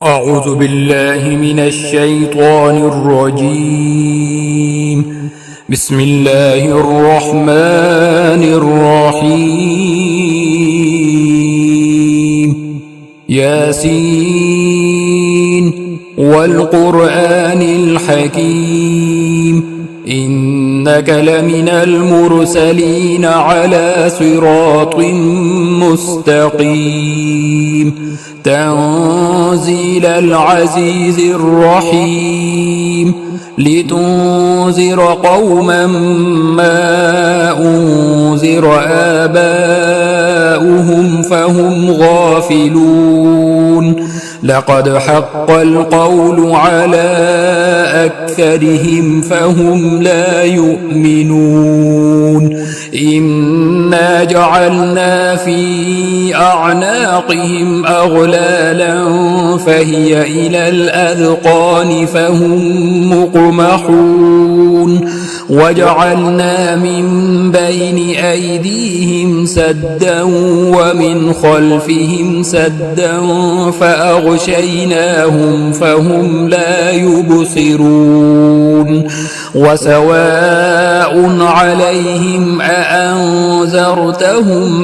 أعوذ بالله من الشيطان الرجيم. بسم الله الرحمن الرحيم. ياسين والقرآن الحكيم إنك لمن المرسلين على صراط مستقيم تنزيل العزيز الرحيم لتنذر قوما ما أنذر آباؤهم فهم غافلون لقد حق القول على أكثرهم فهم لا يؤمنون إنا جعلنا في أعناقهم أغلالا فهي إلى الأذقان فهم مقمحون وجعلنا من بين أيديهم سدا ومن خلفهم سدا فأغشيناهم فهم لا يبصرون وسواء عليهم أأنذرتهم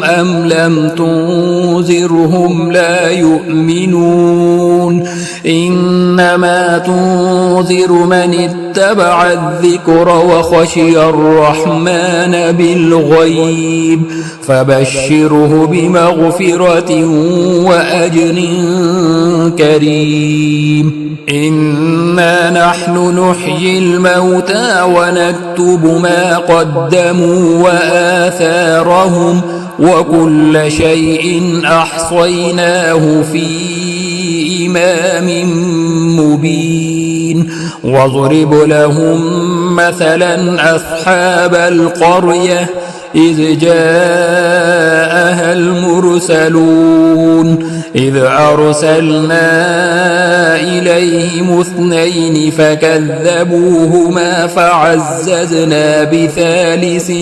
أم لم تنذرهم لا يؤمنون إنما تنذر من اتبع الذكر وخشي الرحمن بالغيب فبشره بمغفرة وأجر كريم إنا نحن نحيي الموتى ونكتب ما قدموا وآثارهم وكل شيء أحصيناه في إمام مبين واضرب لهم مثلا أصحاب القرية إذ جاءها المرسلون إذ أرسلنا إليهم اثنين فكذبوهما فعززنا بثالث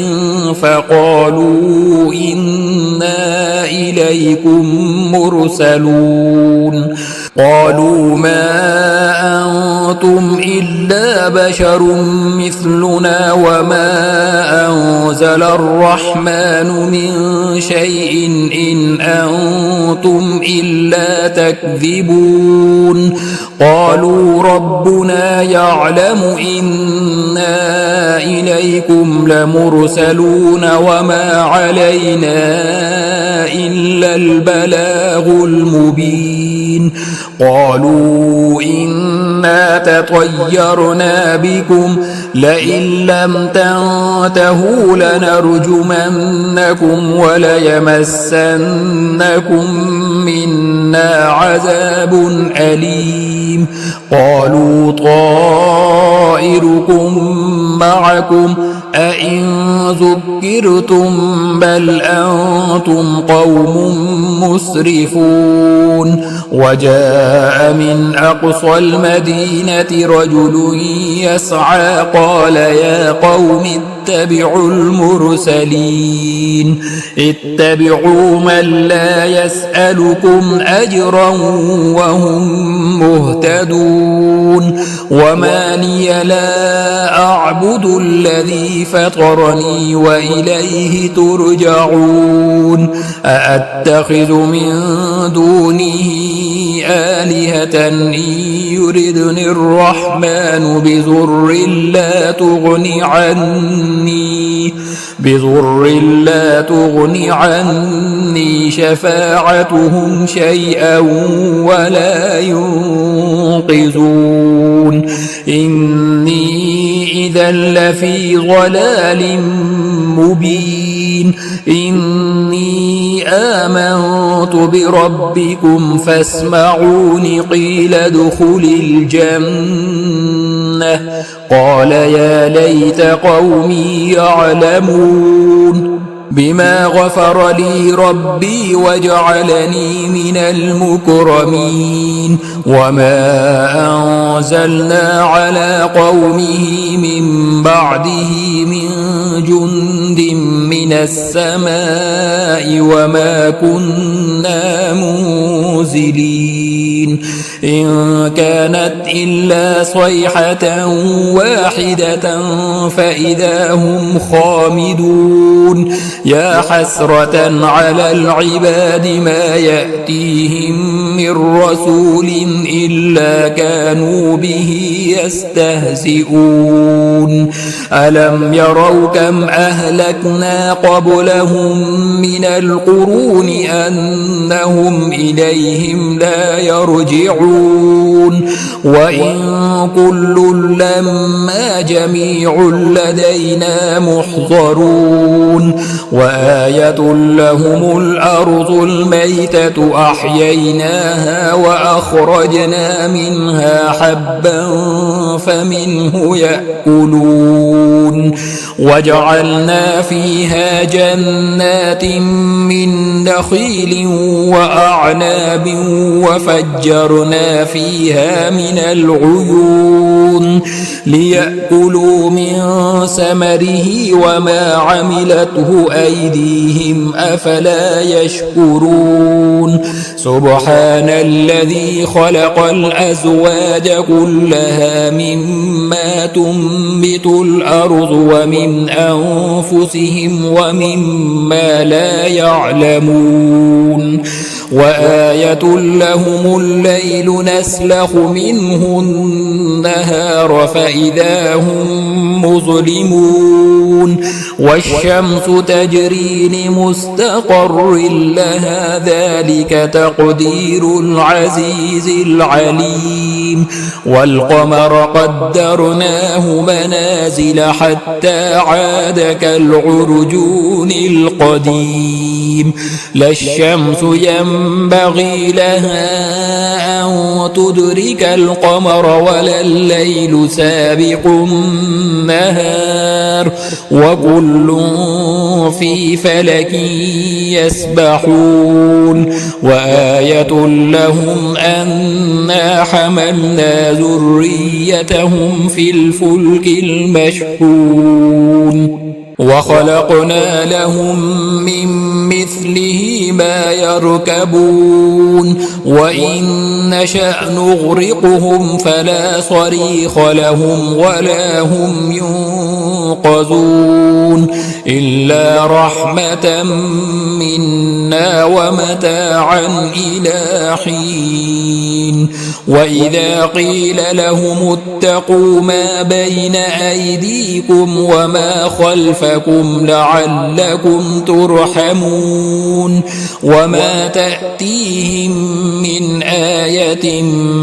فقالوا إنا إليكم مرسلون قالوا ما أنتم إلا بشر مثلنا وما أنزل الرحمن من شيء إن أنتم إلا تكذبون قالوا ربنا يعلم إنا إليكم لمرسلون وما علينا إلا البلاغ المبين قالوا إنا تطيرنا بكم لئن لم تنتهوا لنرجمنكم وليمسنكم منا عذاب أليم قالوا طائركم معكم أئن ذكرتم بل أنتم قوم مسرفون وجاء من أقصى المدينة رجل يسعى قال يا قوم اتبعوا المرسلين اتبعوا من لا يسألكم أجرا وهم مهتدون وما لي لا أعبد الذي فطرني وإليه ترجعون أأتخذ من دونه آلهة إن يردني الرحمن بضر لا تغني عني شفاعتهم شيئا ولا ينقذون إني إذا لفي ضلال مبين إني آمنت بربكم فاسمعون قيل ادخل الجنة قال يا ليت قومي يعلمون بما غفر لي ربي وجعلني من المكرمين وما أنزلنا على قومه من بعده من جند من السماء وما كنا منزلين إن كانت إلا صيحة واحدة فإذا هم خامدون يا حسرة على العباد ما يأتيهم من رسول إلا كانوا به يستهزئون ألم يروا كم أهلكنا قبلهم من القرون أنهم إليهم لا يرجعون وإن كل لما جميع لدينا محضرون وآية لهم الأرض الميتة أحييناها وأخرجنا منها حبا فمنه يأكلون وجعلنا فيها جنات من نخيل وأعناب وفجرنا فيها من العيون ليأكلوا من ثمره وما عملته أيديهم أفلا يشكرون سبحان الذي خلق الأزواج كلها مما تنبت الأرض ومن أنفسهم ومما لا يعلمون وآية لهم الليل نسلخ منه النهار فإذا هم مظلمون والشمس تجري لمستقر لها ذلك تقدير العزيز العليم والقمر قدرناه منازل حتى عاد كالعرجون القديم لا الشمس ينبغي لها أن تدرك القمر ولا الليل سابق النهار وكل في فلك يسبحون وآية لهم أنا حملنا ذريتهم في الفلك المشحون وخلقنا لهم من مثله ما يركبون وإن نشأ نغرقهم فلا صريخ لهم ولا هم ينقذون إلا رحمة منا ومتاعا إلى حين وإذا قيل لهم اتقوا ما بين أيديكم وما خلفكم لعلكم ترحمون وما تأتيهم من آية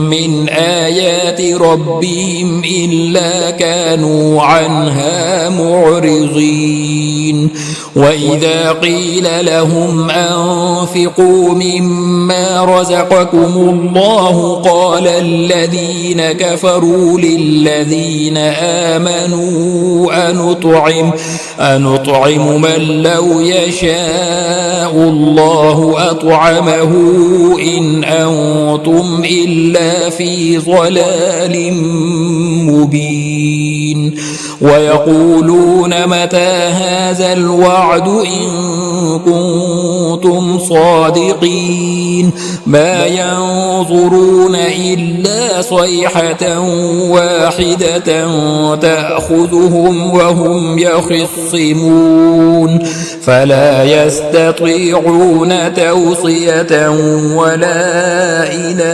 من آيات ربهم إلا كانوا عنها معرضين وإذا قيل لهم أنفقوا مما رزقكم الله قال الذين كفروا للذين آمنوا أنطعم من لو يشاء الله أطعمه إن أنتم إلا في ضلال مبين ويقولون متى هذا الوعد إن كنتم صادقين ما ينظرون إلا صيحة واحدة تأخذهم وهم يخصمون فلا يستطيعون توصية ولا إلى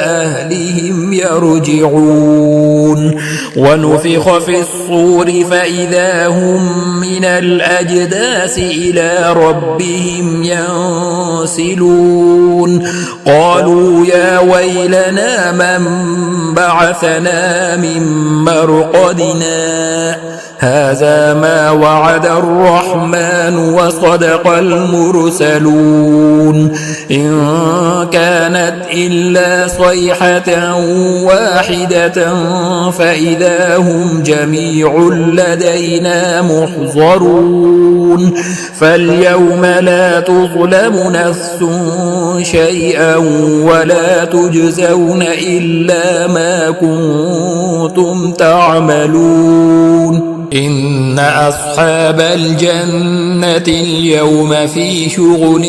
أهلهم يرجعون ونفخ في الصور فإذا هم من الأجداث إلى ربهم ينسلون قالوا يا ويلنا من بعثنا من مرقدنا هذا ما وعد الرحمن وصدق المرسلون إن كانت إلا صيحة واحدة فإذا هم جميع لدينا محضرون فاليوم لا تظلم نفس شيئا ولا تجزون إلا ما كنتم تعملون إن أصحاب الجنة اليوم في شغل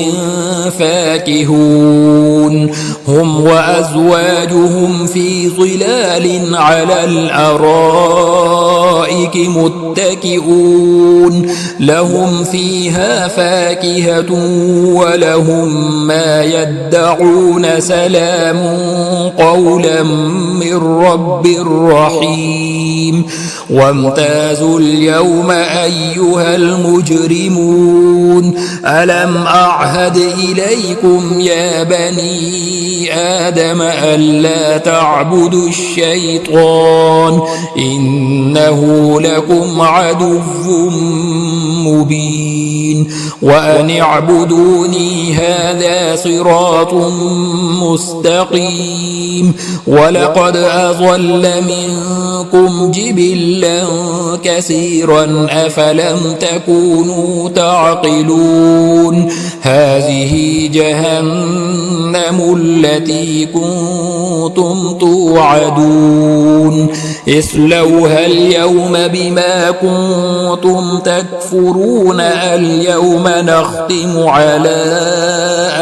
فاكهون هم وأزواجهم في ظلال على الأرائك متكئون لهم فيها فاكهة ولهم ما يدعون سلام قولا من رب رحيم وامتازوا اليوم أيها المجرمون ألم أعهد إليكم يا بني آدم ألا تعبدوا الشيطان إنه لكم عدو مبين وأن اعبدوني هذا صراط مستقيم ولقد أضل منكم جبلا كثيرا أفلم تكونوا تعقلون هذه جهنم التي كنتم توعدون اصلوها اليوم بما كنتم تكفرون اليوم نختم على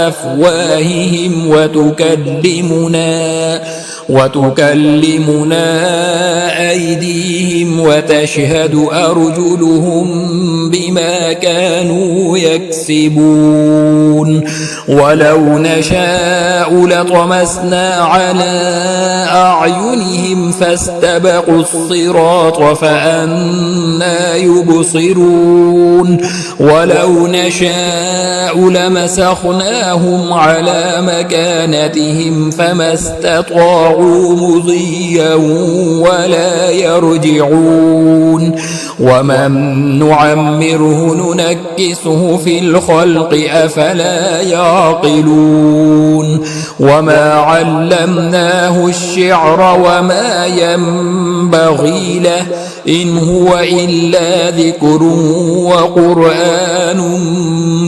أفواههم وتكلمنا أيديهم وتشهد أرجلهم بما كانوا يكسبون ولو نشاء لطمسنا على أعينهم فاستبقوا الصراط فأنى يبصرون ولو نشاء لمسخناهم على مكانتهم فما استطاعوا مضيا ولا يرجعون ومن نعمره ننكسه في الخلق أفلا يعقلون وما علمناه الشعر وما ينبغي له إن هو إلا ذكر وقرآن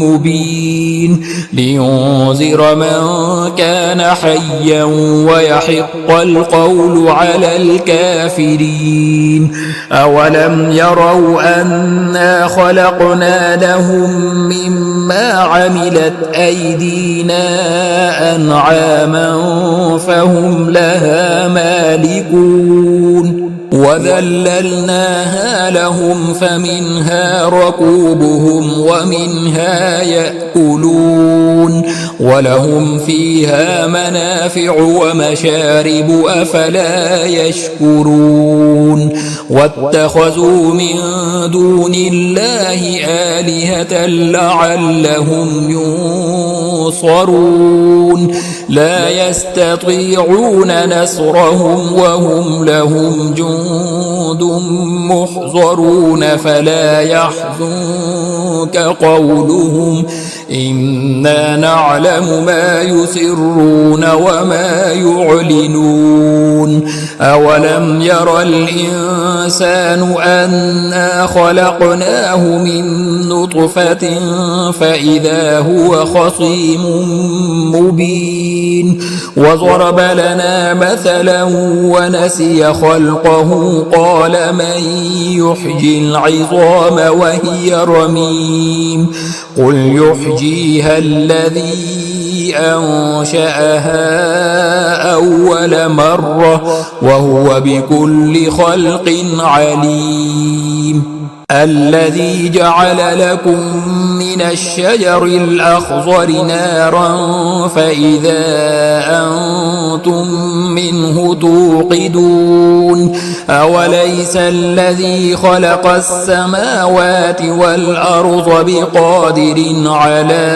مبين لينذر من كان حيا ويحق القول على الكافرين أولم يروا أنا خلقنا لهم مما عملت أيدينا أنعاما فهم لها مالكون وذللناها لهم فمنها ركوبهم ومنها يأكلون ولهم فيها منافع ومشارب أفلا يشكرون واتخذوا من دون الله آلهة لعلهم ينصرون لا يستطيعون نصرهم وهم لهم جند محضرون فلا يحزنك قولهم إنا نعلم ما يسرون وما يعلنون أولم ير الإنسان أنا خلقناه من نطفة فإذا هو خصيم مبين وضرب لنا مثلا ونسي خلقه قال من يحيي العظام وهي رميم قل يحييها الذي أنشأها أول مرة وهو بكل خلق عليم الذي جعل لكم من الشجر الأخضر نارا فإذا أنتم منه توقدون أوليس الذي خلق السماوات والأرض بقادر على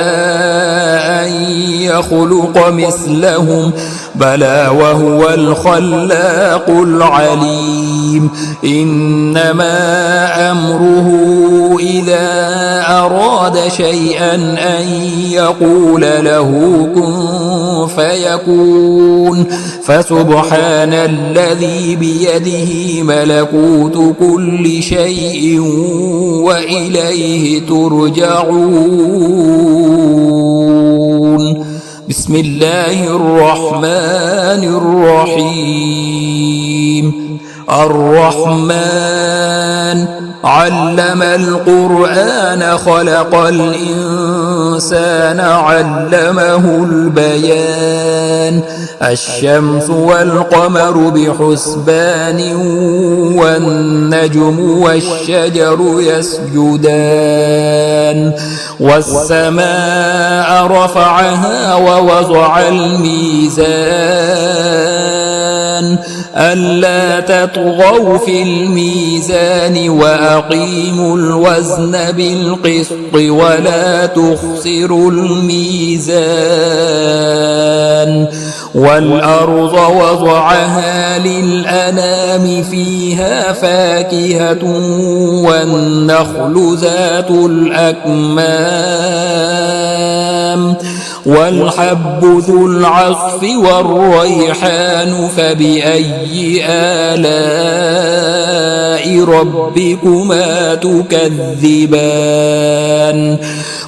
أن يخلق مثلهم بلى وهو الخلاق العليم إنما أمره إذا أراد شيئا أن يقول له كن فيكون فسبحان الذي بيده ملكوت كل شيء وإليه ترجعون بسم الله الرحمن الرحيم الرحمن علم القرآن خلق الإنسان علمه البيان الشمس والقمر بحسبان والنجم والشجر يسجدان والسماء رفعها ووضع الميزان ألا تطغوا في الميزان وأقيموا الوزن بالقسط ولا تخسروا الميزان والأرض وضعها للأنام فيها فاكهة والنخل ذات الأكمام والحب ذو العصف والريحان فبأي آلاء ربكما تكذبان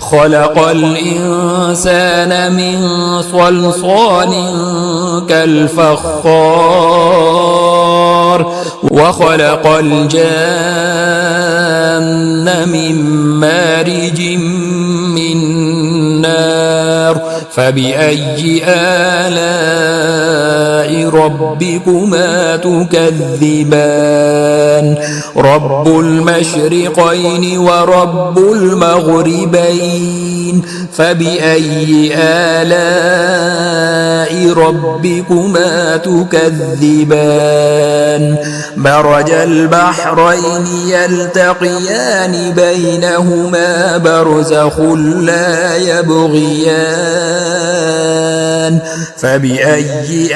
خلق الإنسان من صلصال كالفخار وخلق الجان من مارج من نار فبأي آلاء ربكما تكذبان رب المشرقين ورب المغربين فبأي آلاء ربكما تكذبان مرج البحرين يلتقيان بينهما برزخ لا يبغيان فبأي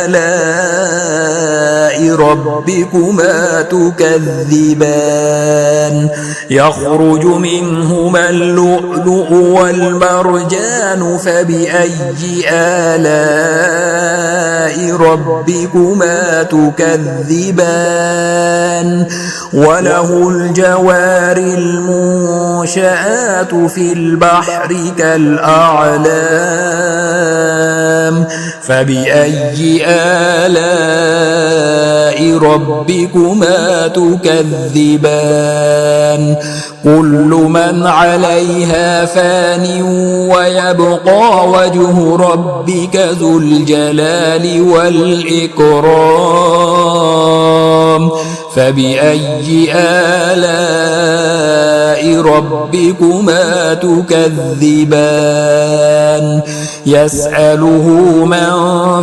آلاء ربكما تكذبان يخرج منهما اللؤلؤ والمرجان فبأي آلاء ربكما تكذبان وله الجوار المنشآت في البحر كالأعلام فبأي آلاء ربكما تكذبان كل من عليها فان ويبقى وجه ربك ذو الجلال والإكرام فبأي آلاء ربكما تكذبان يسأله من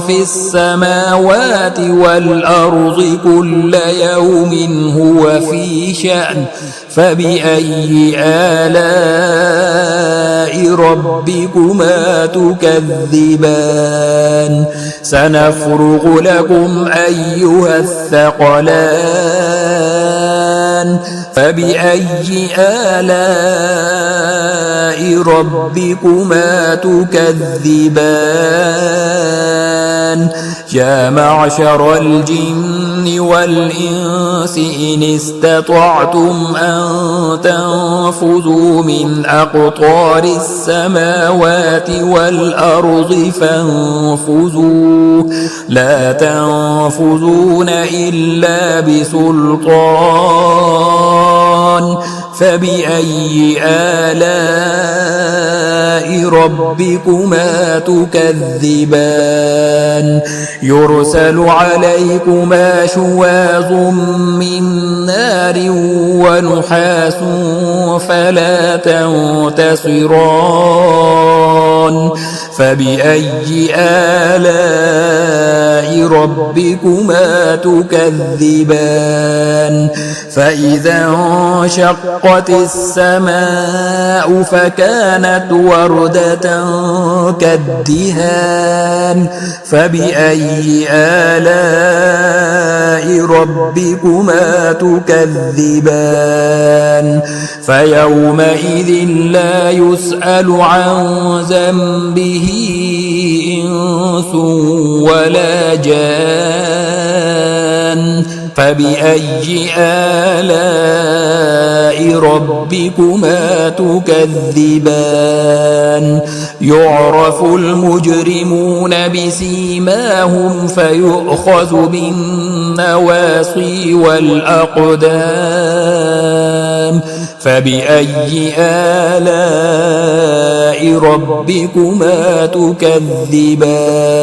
في السماوات والأرض كل يوم هو في شأن فبأي آلاء ربكما تكذبان سنفرغ لكم أيها الثقلان فبأي آلاء ربكما تكذبان يا معشر الجن والإنس إن استطعتم أن تنفذوا من أقطار السماوات والأرض فانفذوا لا تنفذون إلا بسلطان فبأي آلاء ربكما تكذبان يرسل عليكما شواظ من نار ونحاس فلا تنتصران فبأي آلاء ربكما تكذبان فإذا انشقت السماء فكانت وردة كالدهان فبأي آلاء ربكما تكذبان فيومئذ لا يسأل عن ذنبه إنس ولا جان فبأي آلاء ربكما تكذبان يعرف المجرمون بسيماهم فيؤخذ بالنواصي والأقدام فبأي آلاء ربكما تكذبان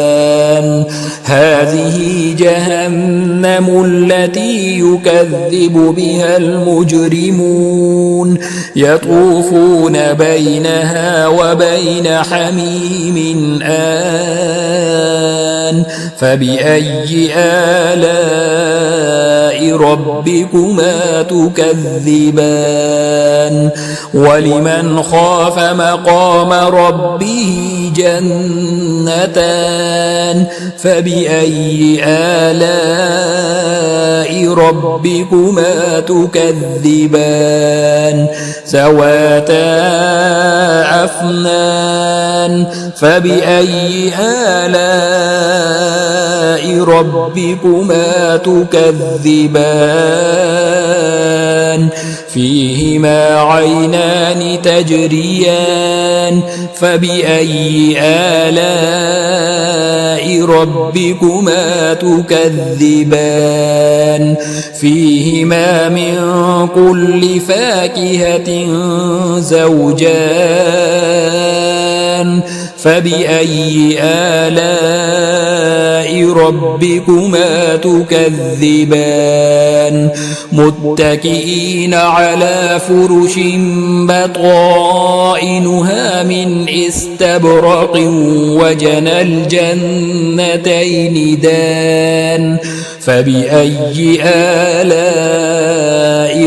هذه جهنم التي يكذب بها المجرمون يطوفون بينها وبين حميم آن فبأي آلاء ربكما تكذبان ولمن خاف مقام ربه جنتان فبأي آلاء ربكما تكذبان ذواتا أفنان فبأي آلاء ربكما تكذبان فيهما عينان تجريان فبأي آلاء ربكما تكذبان فيهما من كل فاكهة زوجان فبأي آلاء ربكما تكذبان متكئين على فرش بطائنها من استبرق وجنى الجنتين دان فبأي آلاء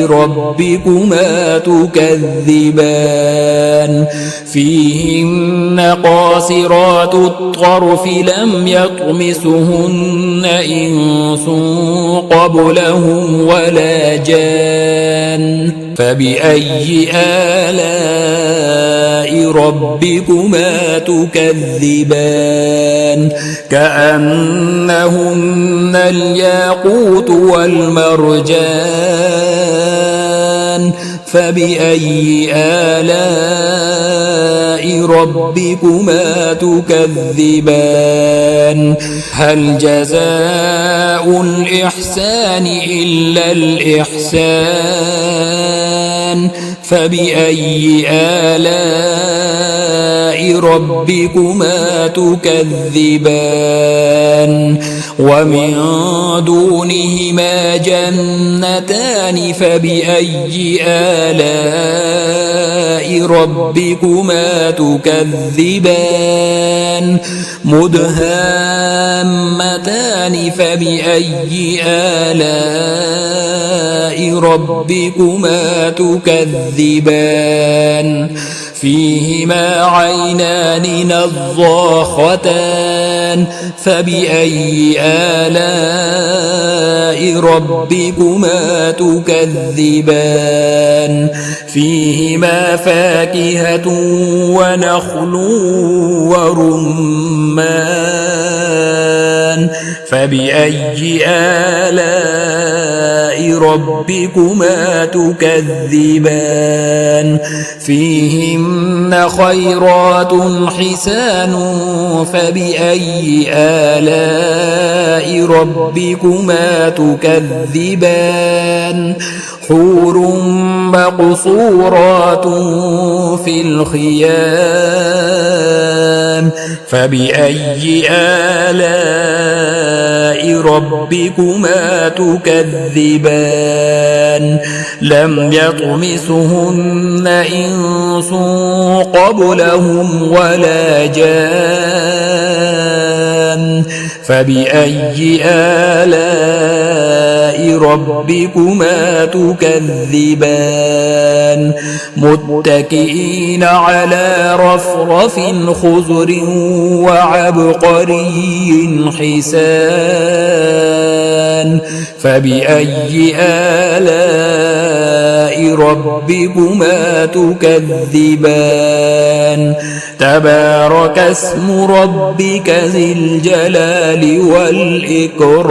ربكما تكذبان فيهن قاصرات الطرف لم يطمسهن إنس قبلهم ولا جان فبأي آلاء ربكما تكذبان كأنهن الياقوت والمرجان فبأي آلاء ربكما تكذبان هل جزاء الإحسان إلا الإحسان فبأي آلاء ربكما تكذبان ومن دونهما جنتان فبأي آلاء ربكما تكذبان مدهامتان فبأي آلاء ربكما تكذبان فيهما عينان نضاختان فبأي آلاء ربكما تكذبان فيهما فاكهة ونخل ورمان فبأي آلاء ربكما تكذبان فيهن خيرات حسان فبأي آلاء ربكما تكذبان حور مقصورات في الخيام فبأي آلاء ربكما تكذبان لم يطمسهن إنس قبلهم ولا جان فبأي آلاء ربكما تكذبان متكئين على رفرف خضر وعبقري حسان فبأي آلاء ربكما تكذبان تبارك اسم ربك ذي الجلال والإكرام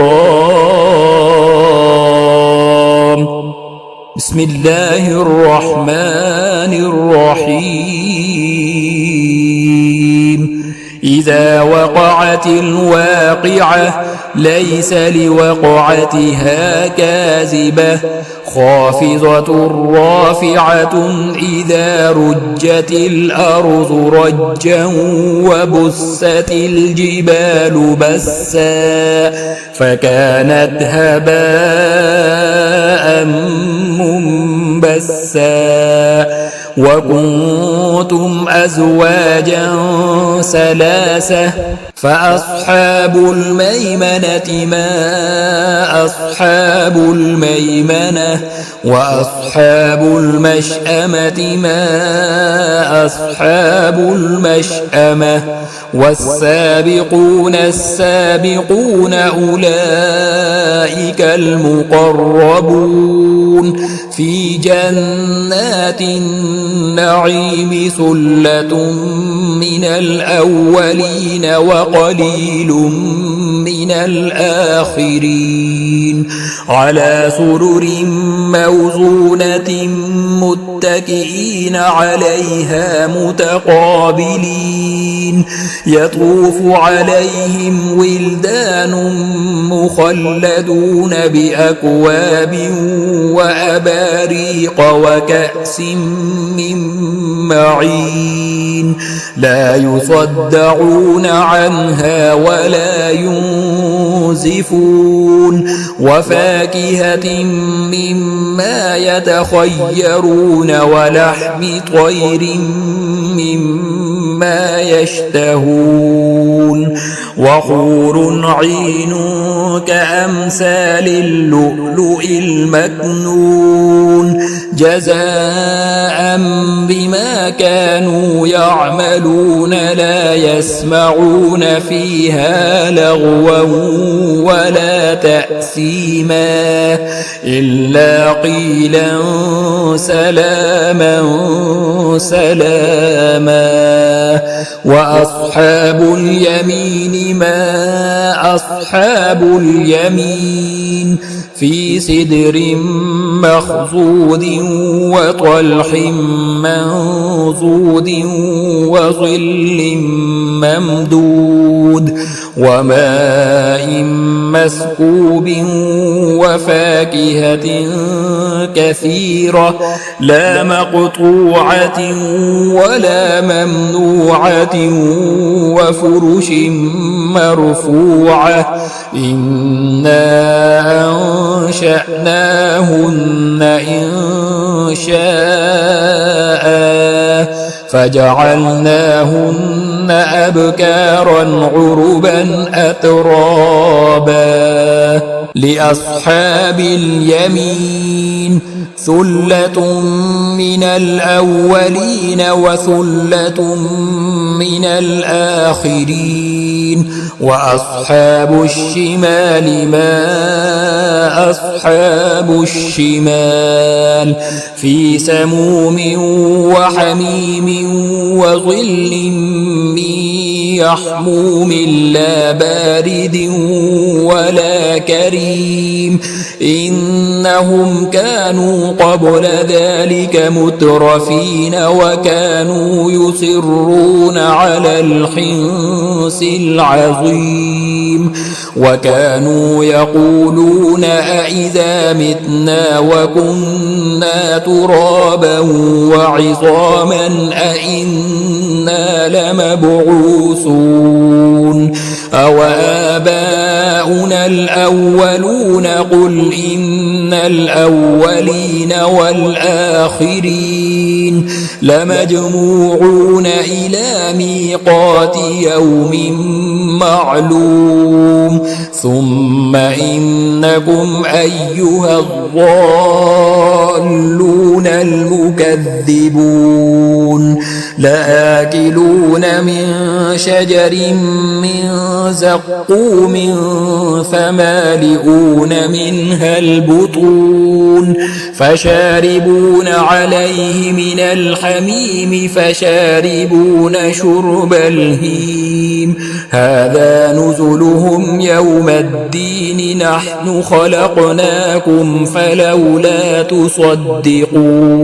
بسم الله الرحمن الرحيم إذا وقعت الواقعة ليس لوقعتها كاذبة خافضة رافعة إذا رجت الأرض رجا وبست الجبال بسا فكانت هباء منبثا وكنتم أزواجا ثلاثة فأصحاب الميمنة ما أصحاب الميمنة وأصحاب المشأمة ما أصحاب المشأمة والسابقون السابقون أولئك المقربون في جنات النعيم ثلة من الأولين وقليل من الآخرين على سرر موزونة متكئين عليها متقابلين يطوف عليهم ولدان مخلدون بأكواب وأباريق وكأس من معين لا يصدعون عنها ولا ينزفون وفاكهة مما يتخيرون ولحم طير مما يشتهون وحور عين كأمثال اللؤلؤ المكنون جزاء بما كانوا يعملون لا يسمعون فيها لغوا ولا تأثيما إلا قيلا سلاما سلاما وأصحاب اليمين ما أصحاب اليمين في سدر مخضود وطلح منضود وظل ممدود وماء مسكوب وفاكهة كثيرة لا مقطوعة ولا ممنوعة وفرش مرفوعة إنا أنشأناهن إن شاء فجعلناهن أبكارا عربا أترابا لأصحاب اليمين ثلة من الأولين وثلة من الآخرين وأصحاب الشمال ما أصحاب الشمال في سموم وحميم وظل من يحموم لا بارد ولا كريم إنهم كانوا قبل ذلك مترفين وكانوا يصرون على الحنث العظيم وكانوا يقولون أئذا متنا وكنا ترابا وعظاما أئنا لمبعوثون أو آباؤنا الأولون قل إن الأولين والآخرين لمجموعون إلى ميقات يوم معلوم ثم إنكم أيها الضالون المكذبون لآكلون من شجر من زقوم فمالئون منها البطون فشاربون عليه من الحميم فشاربون شرب الهيم هذا نزلهم يوم الدين نحن خلقناكم فلولا تصدقون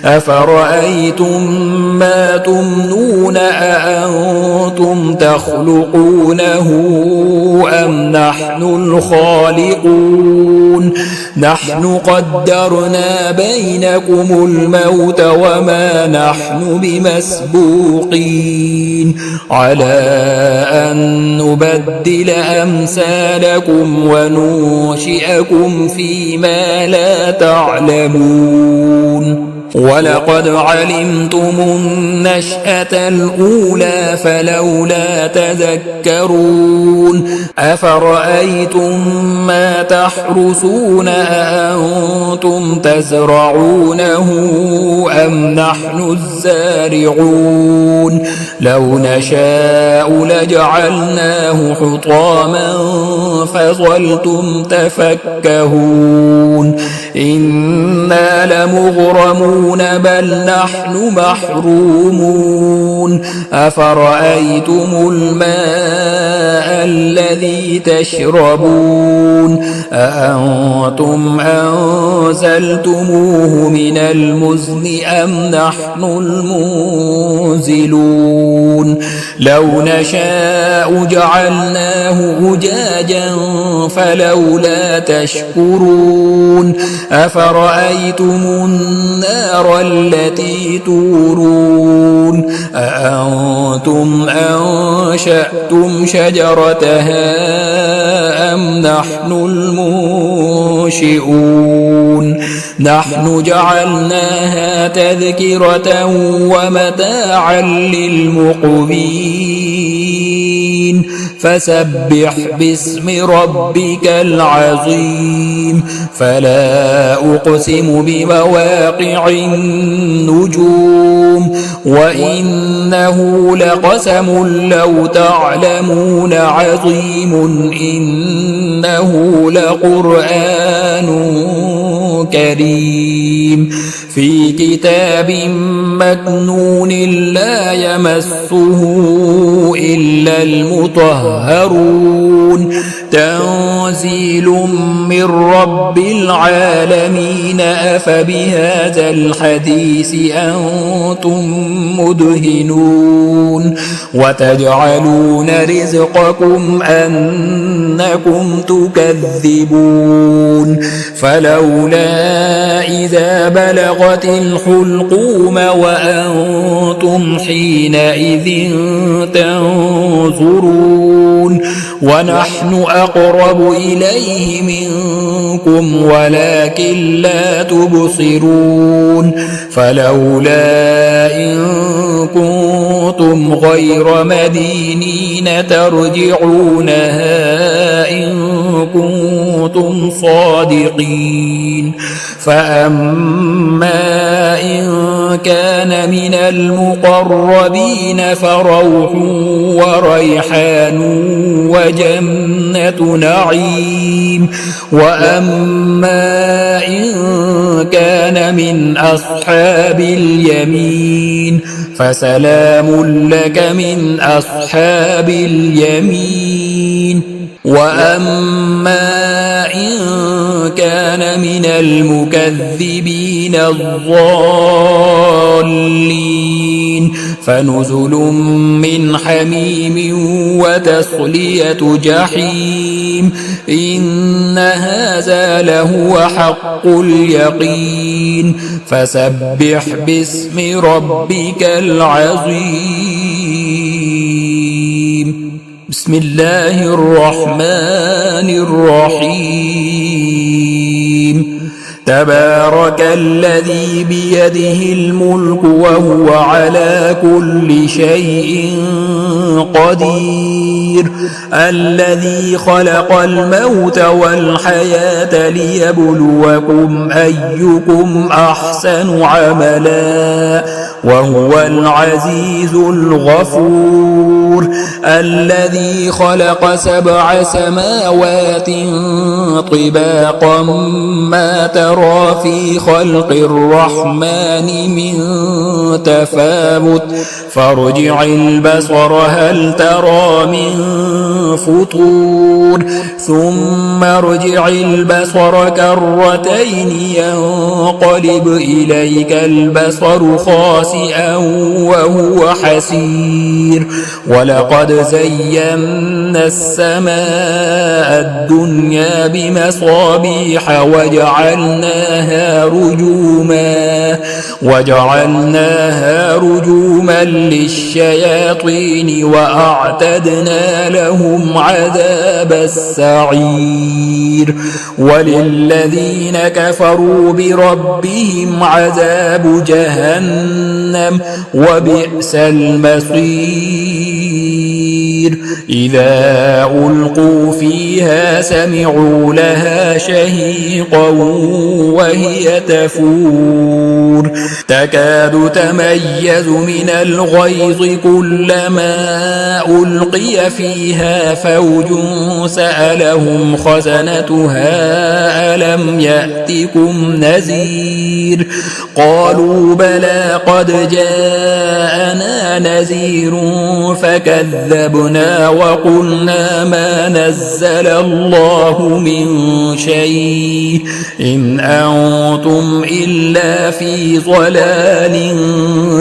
أفرأيتم ما تمنون أأنتم تخلقونه أم نحن الخالقون نحن قدرنا بينكم الموت وما نحن بمسبوقين على أن نبدل أمثالكم وننشئكم فيما لا تعلمون ولقد علمتم النشأة الأولى فلولا تذكرون أفرأيتم ما تحرثون أأنتم تزرعونه أم نحن الزارعون لو نشاء لجعلناه حطاما فظلتم تفكهون إنا لمغرمون بل نحن محرومون أفرأيتم الماء الذي تشربون أأنتم أنزلتموه من المزن أم نحن المنزلون لو نشاء جعلناه أجاجا فلولا تشكرون أفرأيتم النار التي تورون أأنتم أنشأتم شجرتها أم نحن المنشئون نحن جعلناها تذكرة ومتاعا للمقوين فسبح باسم ربك العظيم فلا أقسم بمواقع النجوم وإنه لقسم لو تعلمون عظيم إنه لقرآن كريم في كتاب مكنون لا يمسه إلا المطهرون تنزيل من رب العالمين أفبهذا الحديث أنتم مدهنون وتجعلون رزقكم أنكم تكذبون فلولا إذا بلغت الحلقوم وأنتم حينئذ تنظرون ونحن أقرب إليه منكم ولكن لا تبصرون فلولا إن كنتم غير مدينين ترجعونها إن كنتم صادقين فأما إن كان من المقربين فروح وريحان وجنة نعيم وأما إن كان من أصحاب اليمين فسلام لك من أصحاب اليمين وأما إن كان من المكذبين الضالين فنزل من حميم وتصلية جحيم إن هذا لهو حق اليقين فسبح باسم ربك العظيم بسم الله الرحمن الرحيم تبارك الذي بيده الملك وهو على كل شيء قدير الذي خلق الموت والحياة ليبلوكم أيكم أحسن عملا وهو العزيز الغفور. الذي خلق 7 سماوات طباقا ما ترى في خلق الرحمن من تفاوت فارجع البصر هل ترى من فطور ثم ارجع البصر كرتين ينقلب إليك البصر خاسئا وهو حسير. ولقد زينا السماء الدنيا بمصابيح وجعلناها رجوما للشياطين وأعتدنا لهم عذاب السعير. وللذين كفروا بربهم عذاب جهنم وبئس المصير. إذا ألقوا فيها سمعوا لها شهيقا وهي تفور تكاد تميز من الغيظ كلما ألقي فيها فوج سألهم خزنتها ألم يأتكم نذير قالوا بلى قد جاءنا نذير فكذبنا وقلنا ما نزل الله من شيء إن أنتم إلا في ضلال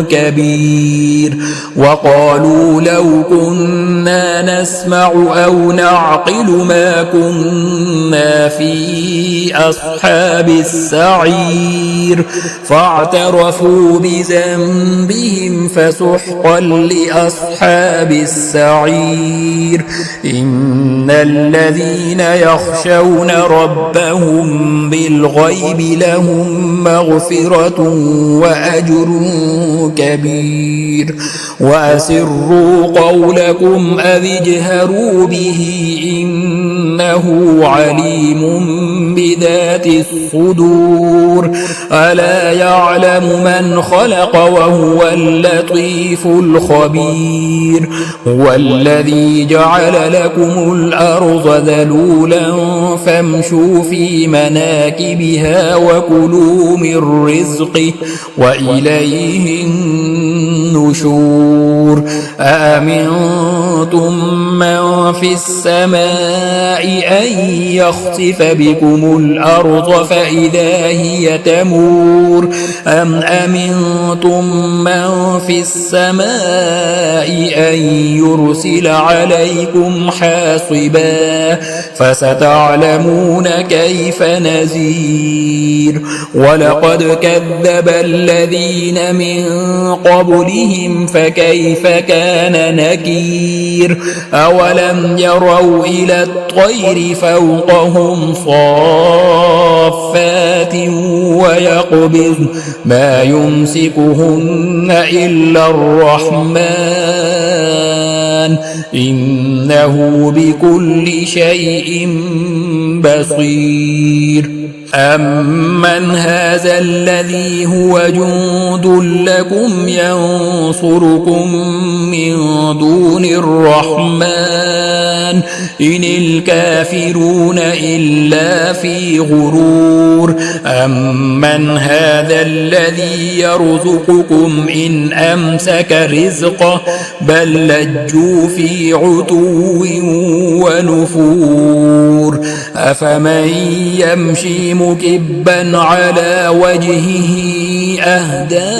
كبير. وقالوا لو كنا نسمع أو نعقل ما كنا في أصحاب السعير فاعترفوا بذنبهم فسحقا لأصحاب السعير. إن الذين يخشون ربهم بالغيب لهم مغفرة وأجر كبير. وأسروا قولكم أو اجهروا به إنه عليم بذات الصدور. ألا يعلم من خلق وهو اللطيف الخبير. هو الذي جعل لكم الأرض ذلولا فامشوا في مناكبها وكلوا من رزقه وإليه النشور. أأمنتم من في السماء أن يخسف بكم الأرض فإذا هي تمور أم أمنتم من في السماء أن يرسل عليكم حاصبا فستعلمون كيف نذير. ولقد كذب الذين من قبلهم فكيف كان نكير. أولم يروا إلى الطير فوقهم صافات ويقبض ما يمسكهن إلا الرحمن إنه بكل شيء بصير. أمن هذا الذي هو جند لكم ينصركم من دون الرحمن إن الكافرون إلا في غرور. أمن هذا الذي يرزقكم إن أمسك رزقه بل لجوا في عتو ونفور. أفمن يمشي مكبا على وجهه أهدى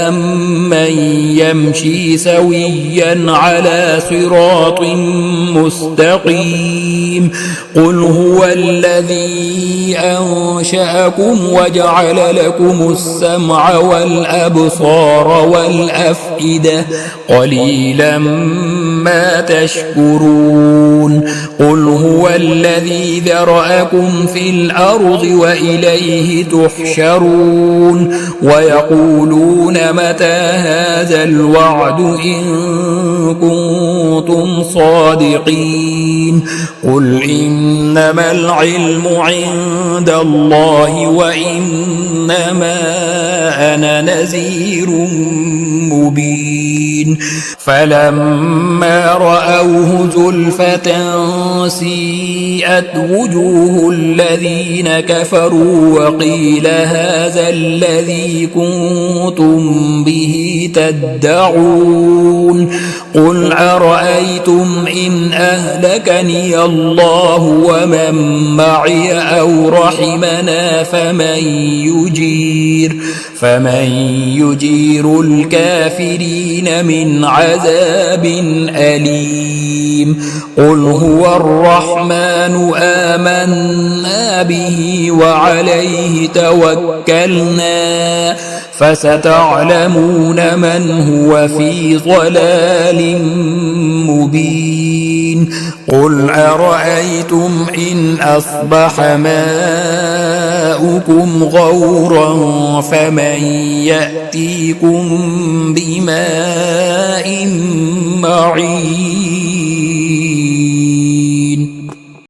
أمن يمشي سويا على صراط مستقيم. قل هو الذي أنشأكم وجعل لكم السمع والأبصار والأفئدة قليلا ما تشكرون. قل هو الذي ذرأكم في الأرض وإليه تحشرون. ويقولون متى هذا الوعد إن كنتم صادقين. قل إنما العلم عند الله وإن إنما أنا نذير مبين فلما رأوه زلفة سيئت وجوه الذين كفروا وقيل هذا الذي كنتم به تدعون قل أرأيتم إن أهلكني الله ومن معي أو رحمنا فمن يجير الكافرين من عذاب أليم قل هو الرحمن آمنا به وعليه توكلنا فستعلمون من هو في ضلال مبين قل أرأيتم إن أصبح ماؤكم غورا فمن يأتيكم بماء معين